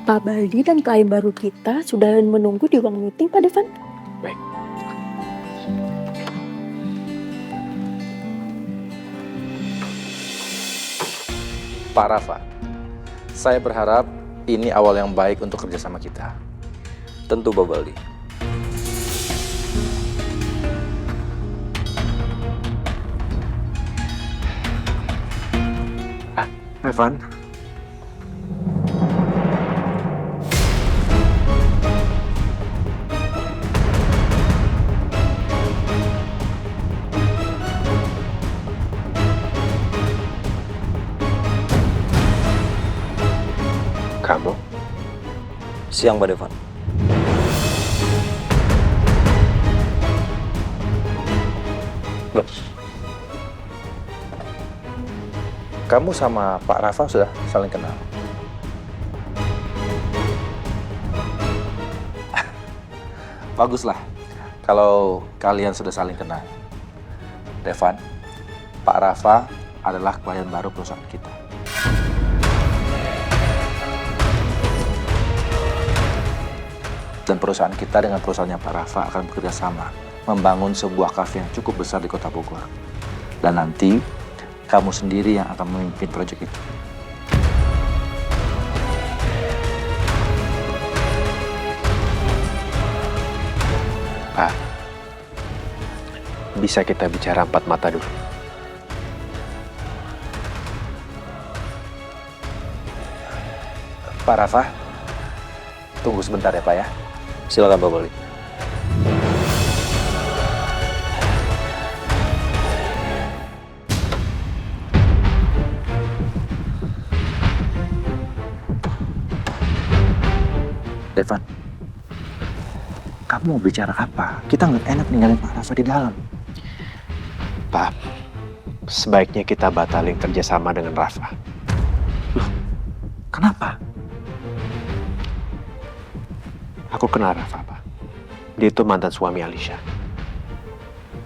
Pak Baldi dan klien baru kita sudah menunggu di ruang meeting, Pak Devan. Baik. Pak Rafa, saya berharap ini awal yang baik untuk kerjasama kita. Tentu, Pak Baldi. Evan, kamu? Siang, Pak Devan. Loh. Kamu sama Pak Rafa sudah saling kenal? Baguslah kalau kalian sudah saling kenal. Devan, Pak Rafa adalah klien baru perusahaan kita. Dan perusahaan kita dengan perusahaannya Pak Rafa akan bekerja sama membangun sebuah kafe yang cukup besar di Kota Bogor. Dan nanti kamu sendiri yang akan memimpin proyek itu. Pak, bisa kita bicara empat mata dulu? Pak Rafa, tunggu sebentar ya Pak ya. Silakan, Pak Baldi. Devan, kamu mau bicara apa? Kita nggak enak ninggalin Pak Rafa di dalam. Pak, sebaiknya kita batalin kerjasama dengan Rafa. Loh, kenapa? Aku kenal Rafa, Pak. Dia itu mantan suami Alicia.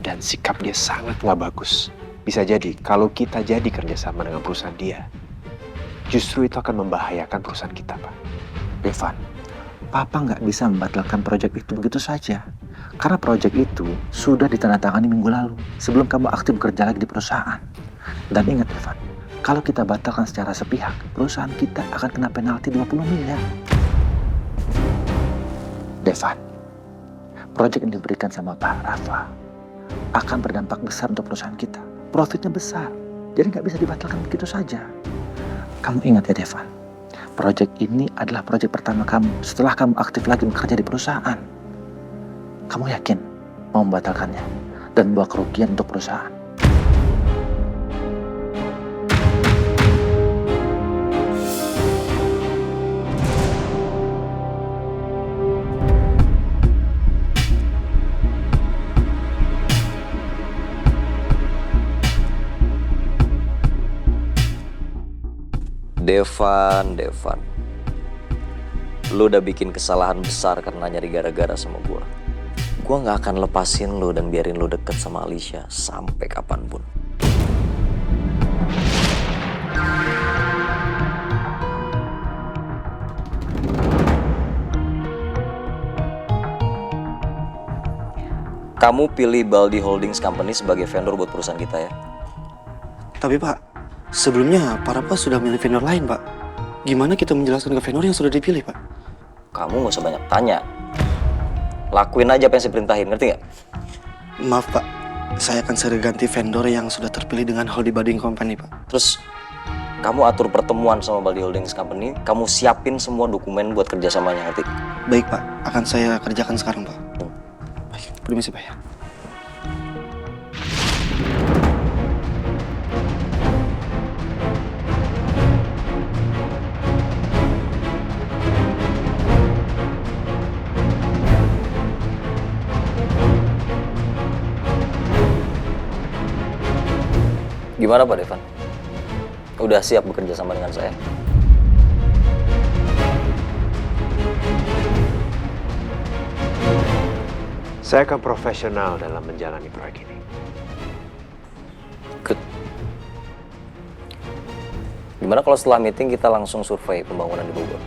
Dan sikap dia sangat nggak bagus. Bisa jadi kalau kita jadi kerjasama dengan perusahaan dia, justru itu akan membahayakan perusahaan kita, Pak. Devan, Papa nggak bisa membatalkan proyek itu begitu saja. Karena proyek itu sudah ditandatangani minggu lalu, sebelum kamu aktif bekerja lagi di perusahaan. Dan ingat, Evan, kalau kita batalkan secara sepihak, perusahaan kita akan kena penalti 20 miliar. Devan, proyek yang diberikan sama Pak Rafa akan berdampak besar untuk perusahaan kita. Profitnya besar, jadi nggak bisa dibatalkan begitu saja. Kamu ingat ya, Devan, proyek ini adalah proyek pertama kamu setelah kamu aktif lagi bekerja di perusahaan. Kamu yakin mau membatalkannya dan membawa kerugian untuk perusahaan? Devan. Lu udah bikin kesalahan besar karena nyari gara-gara sama gua. Gua gak akan lepasin lu dan biarin lu deket sama Alicia sampai kapanpun. Kamu pilih Baldi Holdings Company sebagai vendor buat perusahaan kita ya. Tapi Pak, sebelumnya Pak Rafa sudah milih vendor lain, Pak. Gimana kita menjelaskan ke vendor yang sudah dipilih, Pak? Kamu gak usah banyak tanya. Lakuin aja apa yang saya perintahin, ngerti gak? Maaf, Pak. Saya akan segera ganti vendor yang sudah terpilih dengan Baldi Holding Company, Pak. Terus kamu atur pertemuan sama Baldi Holdings Company, kamu siapin semua dokumen buat kerjasamanya, ngerti? Baik, Pak. Akan saya kerjakan sekarang, Pak. Baik, permisi, Pak ya. Gimana Pak Devan? Udah siap bekerja sama dengan saya? Saya akan profesional dalam menjalani proyek ini. Good. Gimana kalau setelah meeting kita langsung survei pembangunan di Bogor?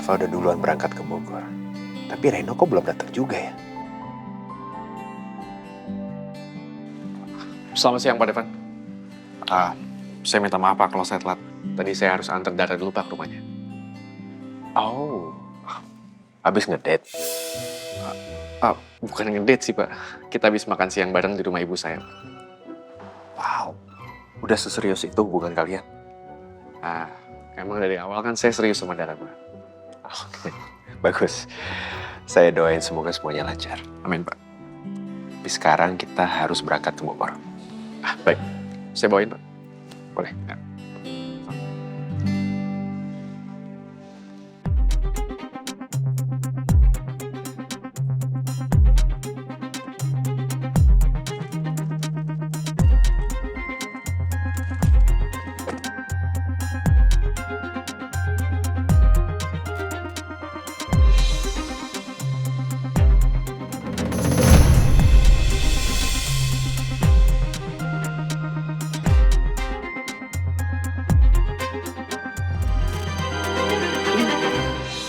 Rafa udah duluan berangkat ke Bogor. Tapi Reno kok belum datang juga ya? Selamat siang Pak Devan. Saya minta maaf Pak kalau saya telat. Tadi saya harus antar Dara dulu Pak ke rumahnya. Oh, habis ngedate? Bukan ngedate sih Pak. Kita habis makan siang bareng di rumah ibu saya. Wow, udah seserius itu hubungan kalian? Emang dari awal kan saya serius sama Dara Pak. Oke, bagus. Saya doain semoga semuanya lancar. Amin Pak. Tapi sekarang kita harus berangkat ke Bogor. Baik. Saya bawain Pak. Boleh. Ya.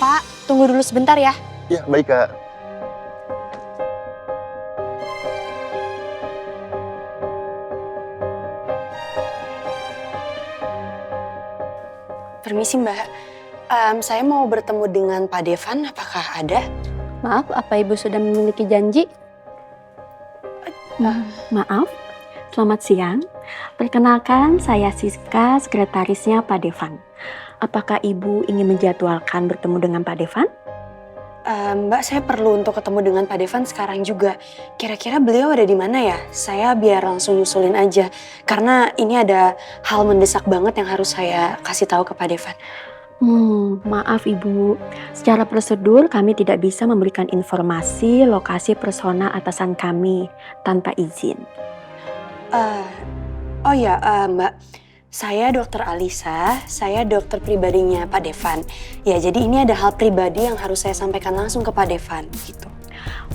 Pak, tunggu dulu sebentar ya. Ya, baik Kak. Permisi Mbak, saya mau bertemu dengan Pak Devan, apakah ada? Maaf, apa Ibu sudah memiliki janji? Maaf, selamat siang. Perkenalkan, saya Siska, sekretarisnya Pak Devan. Apakah Ibu ingin menjadwalkan bertemu dengan Pak Devan? Mbak, saya perlu untuk ketemu dengan Pak Devan sekarang juga. Kira-kira beliau ada di mana ya? Saya biar langsung nyusulin aja. Karena ini ada hal mendesak banget yang harus saya kasih tahu ke Pak Devan. Maaf Ibu. Secara prosedur kami tidak bisa memberikan informasi lokasi persona atasan kami tanpa izin. Mbak. Saya Dokter Alisa, saya dokter pribadinya Pak Devan. Ya, jadi ini ada hal pribadi yang harus saya sampaikan langsung ke Pak Devan, gitu.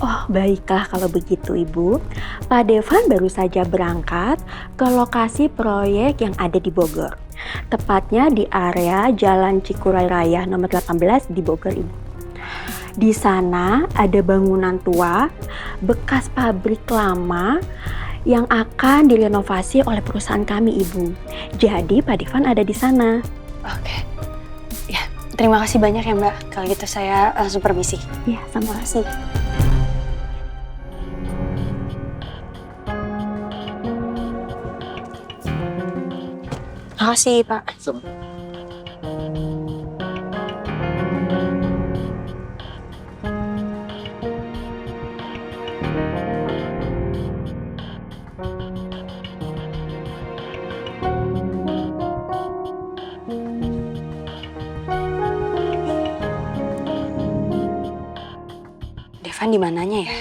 Oh, baiklah kalau begitu Ibu. Pak Devan baru saja berangkat ke lokasi proyek yang ada di Bogor. Tepatnya di area Jalan Cikuray Raya nomor 18 di Bogor, Ibu. Di sana ada bangunan tua, bekas pabrik lama, yang akan direnovasi oleh perusahaan kami, Ibu. Jadi Pak Devan ada di sana. Oke. Ya, terima kasih banyak ya Mbak. Kalau gitu saya langsung permisi. Ya, sama kasih. Makasih Pak. Devan di mananya ya?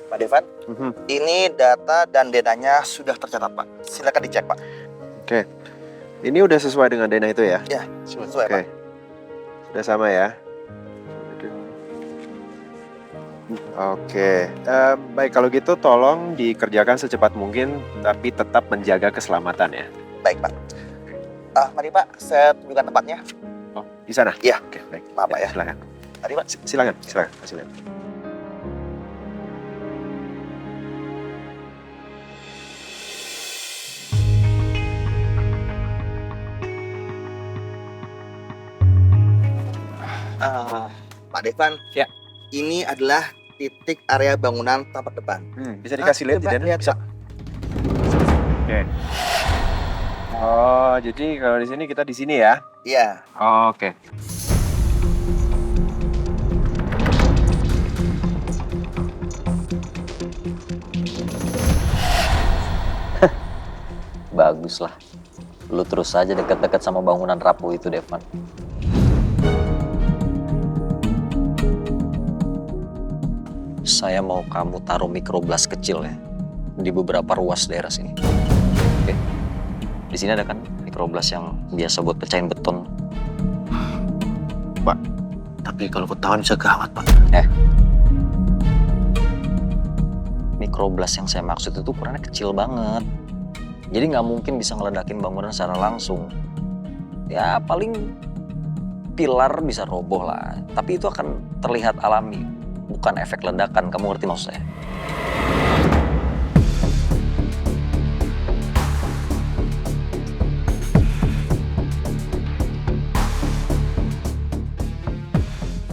Pak Devan, ini data dan denanya sudah tercatat Pak. Silakan dicek Pak. Oke, ini udah sesuai dengan dana itu ya? Ya, sesuai Oke, Pak. sudah sama ya? Oke, baik kalau gitu tolong dikerjakan secepat mungkin, tapi tetap menjaga keselamatan ya. Baik Pak. Mari Pak, saya tunjukkan tempatnya. Oh, di sana? Iya. Oke, baik. Maaf Pak ya. Silakan. Mari Pak. Silakan. Kasih lihat. Pak Devan, Ya. ini adalah titik area bangunan tampak depan. Bisa dikasih lihat di coba dana? lihat, Bisa. Pak. Oke. Oh, jadi kalau di sini kita di sini ya? Iya. Oke. Bagus lah. Lu terus aja deket-deket sama bangunan rapuh itu, Devan. Saya mau kamu taruh mikroblas kecil ya di beberapa ruas daerah sini. Oke? Di sini ada kan mikroblas yang biasa buat pecahin beton. Tapi kalau ketahuan bisa gawat Pak. Mikroblas yang saya maksud itu ukurannya kecil banget. Jadi nggak mungkin bisa ngeledakin bangunan secara langsung. Ya paling pilar bisa roboh lah. Tapi itu akan terlihat alami, bukan efek ledakan. Kamu ngerti maksud saya?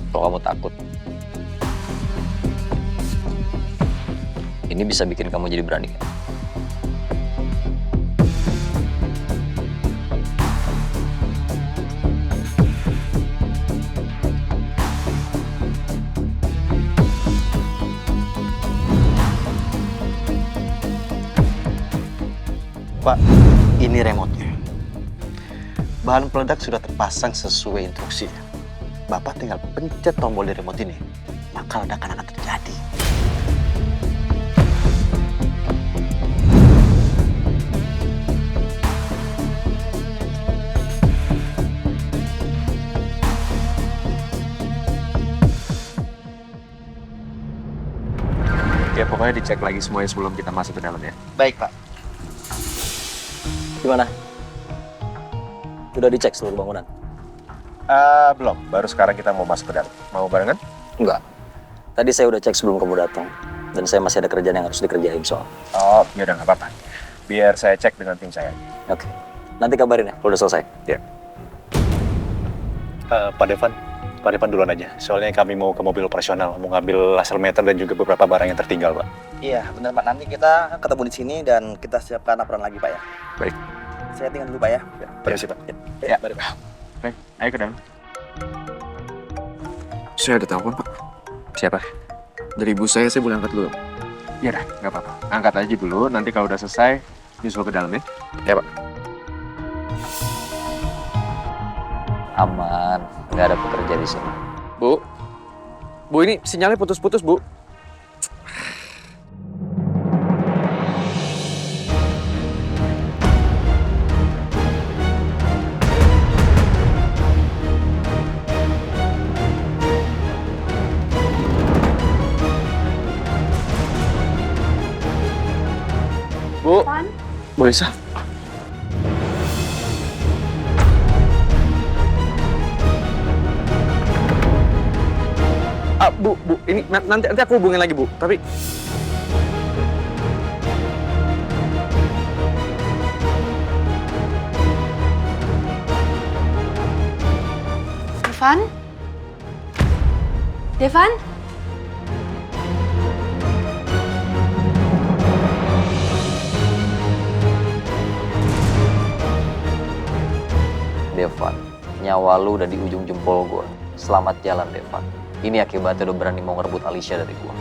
Kalau kamu takut, ini bisa bikin kamu jadi berani kan? Pak, ini remote-nya. Bahan peledak sudah terpasang sesuai instruksinya. Bapak tinggal pencet tombol di remote ini, maka ledakan akan terjadi. Ya pokoknya dicek lagi semuanya sebelum kita masuk ke dalam ya. Baik, Pak. Gimana? Udah dicek seluruh bangunan? Belum. Baru sekarang kita mau masuk ke dalam. Mau barengan? Enggak. Tadi saya udah cek sebelum kamu datang. Dan saya masih ada kerjaan yang harus dikerjain soal. Oh, ya udah nggak apa-apa. Biar saya cek dengan tim saya. Oke. Nanti kabarin ya kalau udah selesai. Pak Devan duluan aja. Soalnya kami mau ke mobil operasional, mau ngambil laser meter dan juga beberapa barang yang tertinggal, Pak. Iya, benar Pak. Nanti kita ketemu di sini dan kita siapkan laporan lagi, Pak ya. Baik. Saya tinggal dulu, Pak ya. Permisi, Pak. Ya, mari Pak. Baik, ayo ke dalam. Saya ada telepon, Pak. Siapa? Dari ibu saya boleh angkat dulu. Ya udah, nggak apa-apa. Angkat aja dulu. Nanti kalau udah selesai, nyusul ke dalam ya. Ya, Pak. Aman. Nggak ada pekerja di sini. Bu. Bu, ini sinyalnya putus-putus, Bu. Bu. Bu Lisa. Bu, ini nanti aku hubungin lagi, Bu. Tapi Devan? Devan? Devan, nyawa lu udah di ujung jempol gua. Selamat jalan, Devan. Ini akibatnya udah berani mau ngerebut Alicia dari gua.